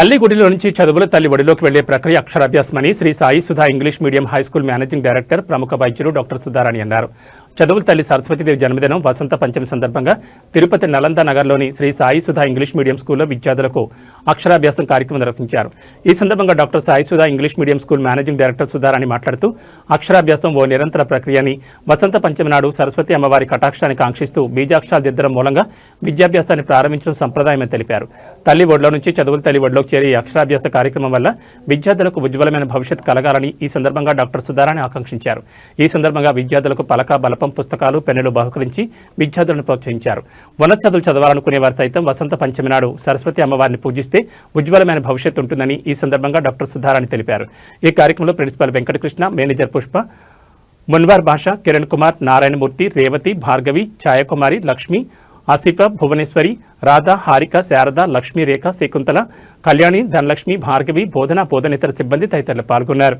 తల్లి గుడిలో నుంచి చదువులు తల్లి ఒడిలోకి వెళ్లే ప్రక్రియ అక్షరాభ్యాసమని Shri Sai Sudha English medium high school managing director ప్రముఖ వైద్యులు డాక్టర్ సుధారాణి అన్నారు. చదువుల తల్లి సరస్వతీదేవి జన్మదినం వసంత పంచమి సందర్భంగా తిరుపతి నలంద నగర్లోని శ్రీ సాయి సుధా ఇంగ్లీష్ మీడియం స్కూల్లో విద్యార్థులకు అక్షరాభ్యాసం కార్యక్రమం నిర్వహించారు. ఈ సందర్భంగా doctor Sai Sudha English medium school managing director Sudharani మాట్లాడుతూ అక్షరాభ్యాసం ఓ నిరంతర ప్రక్రియ అని, వసంత పంచమి నాడు సరస్వతి అమ్మవారి కటాక్షాన్ని కాంక్షిస్తూ బీజాక్షరాలు దిద్దడం మూలంగా విద్యాభ్యాసాన్ని ప్రారంభించడం సంప్రదాయమని తెలిపారు. తల్లి ఒడిలో నుంచి చదువుల తల్లి ఒడిలోకి చేరే అక్షరాభ్యాస కార్యక్రమం వల్ల విద్యార్థులకు ఉజ్వలమైన భవిష్యత్తు కలగాలని ఈ సందర్భంగా డాక్టర్ సుధారాణి ఆకాంక్షించారు. ఈ సందర్భంగా విద్యార్థులకు పలక బలపం పుస్తకాలు పెన్నులు బహుకరించి విద్యార్థులను ప్రోత్సహించారు. ఉన్నత చదువులు చదవాలనుకునే వారు సైతం వసంత పంచమి నాడు సరస్వతి అమ్మవారిని పూజిస్తే ఉజ్వలమైన భవిష్యత్తు ఉంటుందని ఈ సందర్భంగా డాక్టర్ సుధారాణి తెలిపారు. ఈ కార్యక్రమంలో ప్రిన్సిపల్ వెంకటకృష్ణ, మేనేజర్ పుష్ప, మున్వార్ భాష, కిరణ్ కుమార్, నారాయణమూర్తి, రేవతి, భార్గవి, ఛాయకుమారి, లక్ష్మి, ఆసిఫా, భువనేశ్వరి, రాధా, హారిక, శారద, లక్ష్మీ, రేఖ, శకుంతల, కళ్యాణి, ధనలక్ష్మి, భార్గవి, బోధనేతర సిబ్బంది తదితరులు పాల్గొన్నారు.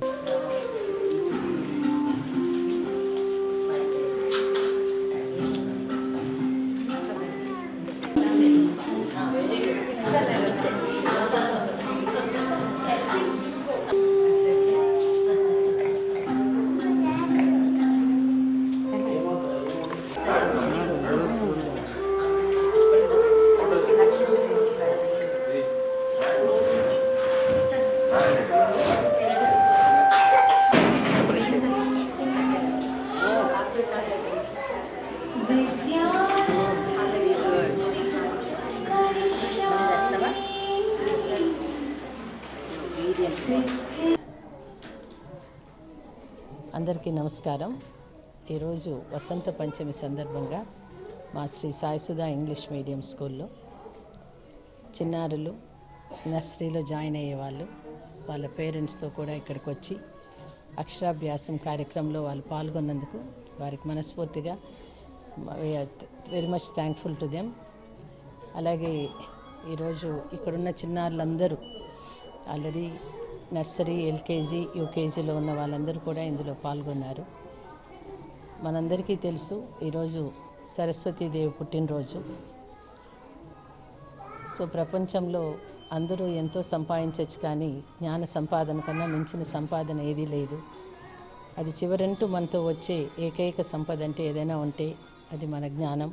అందరికీ నమస్కారం. ఈరోజు వసంత పంచమి సందర్భంగా మా శ్రీ సాయి సుధా ఇంగ్లీష్ మీడియం స్కూల్లో చిన్నారులు నర్సరీలో జాయిన్ అయ్యేవాళ్ళు వాళ్ళ పేరెంట్స్తో కూడా ఇక్కడికి వచ్చి అక్షరాభ్యాసం కార్యక్రమంలో వాళ్ళు పాల్గొన్నందుకు వారికి మనస్ఫూర్తిగా very much thankful to them. అలాగే ఈరోజు ఇక్కడున్న చిన్నారులందరూ ఆల్రెడీ నర్సరీ, ఎల్కేజీ, యూకేజీలో ఉన్న వాళ్ళందరూ కూడా ఇందులో పాల్గొన్నారు. మనందరికీ తెలుసు ఈరోజు సరస్వతీదేవి పుట్టినరోజు. సో ప్రపంచంలో అందరూ ఎంతో సంపాదించవచ్చు, కానీ జ్ఞాన సంపాదన కన్నా మించిన సంపాదన ఏదీ లేదు. అది చివరంటూ మనతో వచ్చే ఏకైక సంపద అంటే ఏదైనా ఉంటే అది మన జ్ఞానం.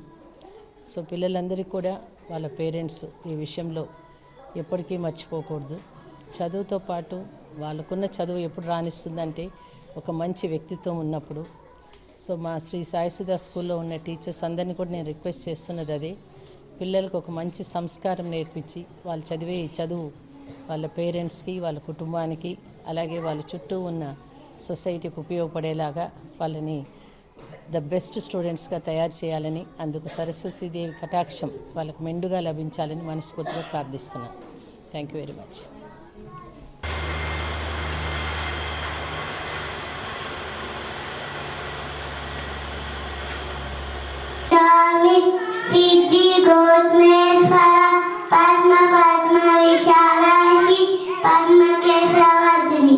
సో పిల్లలందరికీ కూడా వాళ్ళ పేరెంట్స్ ఈ విషయంలో ఎప్పటికీ మర్చిపోకూడదు. చదువుతో పాటు వాళ్ళకున్న చదువు ఎప్పుడు రాణిస్తుందంటే ఒక మంచి వ్యక్తిత్వం ఉన్నప్పుడు. సో మా శ్రీ సాయి సుధా స్కూల్లో ఉన్న టీచర్స్ అందరినీ కూడా నేను రిక్వెస్ట్ చేస్తున్నది అదే, పిల్లలకు ఒక మంచి సంస్కారం నేర్పించి వాళ్ళు చదివే చదువు వాళ్ళ పేరెంట్స్కి, వాళ్ళ కుటుంబానికి, అలాగే వాళ్ళ చుట్టూ ఉన్న సొసైటీకి ఉపయోగపడేలాగా వాళ్ళని ద బెస్ట్ స్టూడెంట్స్గా తయారు చేయాలని, అందుకు సరస్వతీదేవి కటాక్షం వాళ్ళకు మెండుగా లభించాలని మనస్ఫూర్తిగా ప్రార్థిస్తున్నాను. Thank you very much. Siddhi గోత్మేశ్వర Padma Padma Vishalakshi Padma Keshavardhini.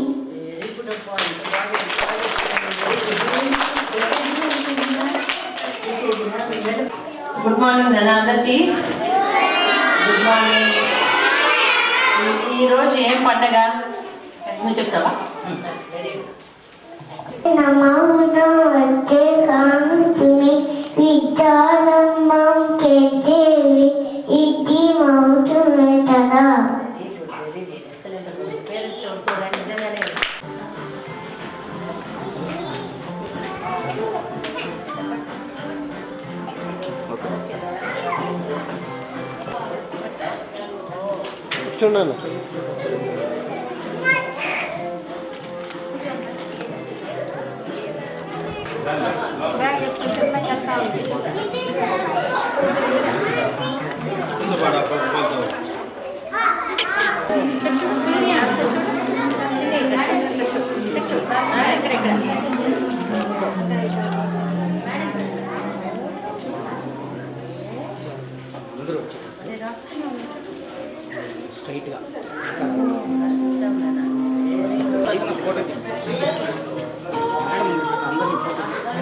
Good morning నాన్న అందరికీ. Good morning. ఈరోజు ఏం పండగ నువ్వు చెప్తావా? నమోదం వచ్చే కాంతుని విద్యాలంబం కేదేవి ఇది మౌతుమే కదా. చూడండి స్ట్రైట్గా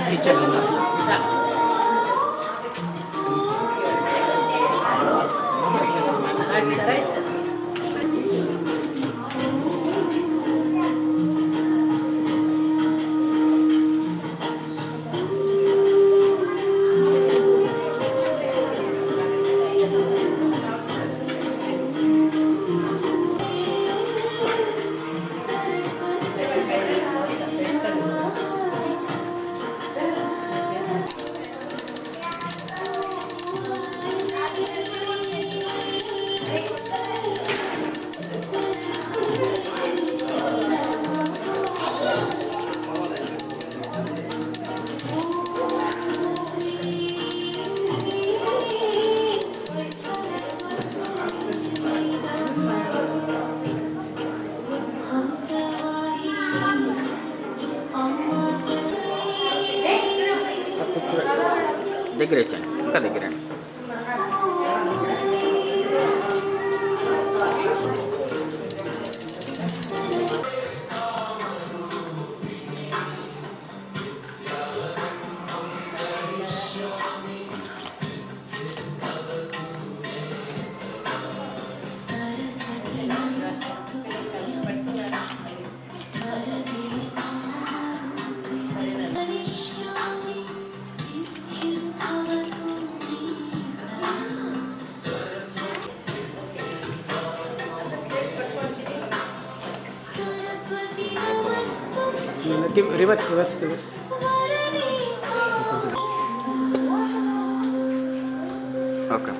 టీచర్ Nice. దగ్గర వచ్చాను, ఇంకా దగ్గరండి. Reverse reverse reverse. ఓకే.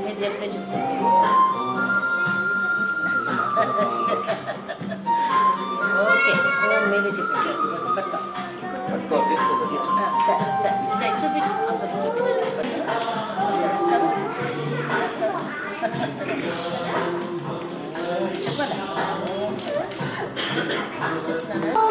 నేను చెప్తే చెప్తాను. ఓకే మీరే చెప్పేసారు. సరే సరే చూపించు, అందరూ చూపించు. చెప్పాలా చెప్తున్నాను.